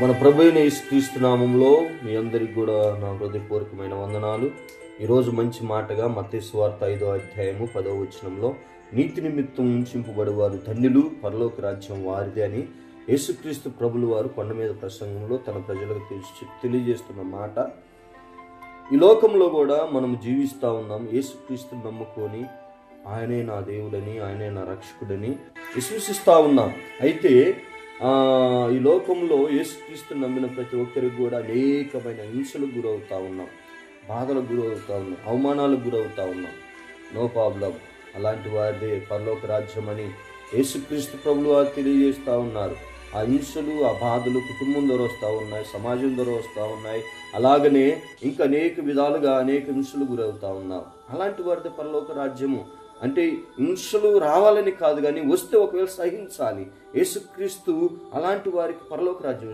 మన ప్రభువైన యేసుక్రీస్తు నామములో మీ అందరికి కూడా నా హృదయపూర్వకమైన వందనాలు. ఈరోజు మంచి మాటగా మత్తయి సువార్త 5వ అధ్యాయము 10వ వచనంలో నీతి నిమిత్తం ఉంచింపబడి వారు ధన్యులు, పరలోక రాజ్యం వారిదే అని యేసుక్రీస్తు ప్రభులు వారు కొండ మీద ప్రసంగంలో తన ప్రజలకు తెలియజేస్తున్న మాట. ఈ లోకంలో కూడా మనం జీవిస్తూ ఉన్నాం. యేసుక్రీస్తుని నమ్ముకొని ఆయనే నా దేవుడని, ఆయనే నా రక్షకుడని విశ్వసిస్తూ ఉన్నాం. అయితే ఈ లోకంలో యేసుక్రీస్తుని నమ్మిన ప్రతి ఒక్కరికి కూడా అనేకమైన హింసలకు గురవుతూ ఉన్నాం, బాధలకు గురవుతూ ఉన్నాం, అవమానాలకు గురవుతూ ఉన్నాం. నో ప్రాబ్లం, అలాంటి వారిదే పరలోక రాజ్యం అని యేసుక్రీస్తు ప్రభులు వారు తెలియజేస్తూ ఉన్నారు. ఆ హింసలు, ఆ బాధలు కుటుంబం ద్వారా వస్తూ ఉన్నాయి, సమాజం ద్వారా వస్తూ ఉన్నాయి. అలాగనే ఇంకా అనేక విధాలుగా అనేక హింసలు గురవుతూ ఉన్నాం. అలాంటి వారిదే పరలోక రాజ్యము. అంటే హింసలు రావాలని కాదు, కానీ వస్తే ఒకవేళ సహించాలి. యేసుక్రీస్తు అలాంటి వారికి పరలోక రాజ్యం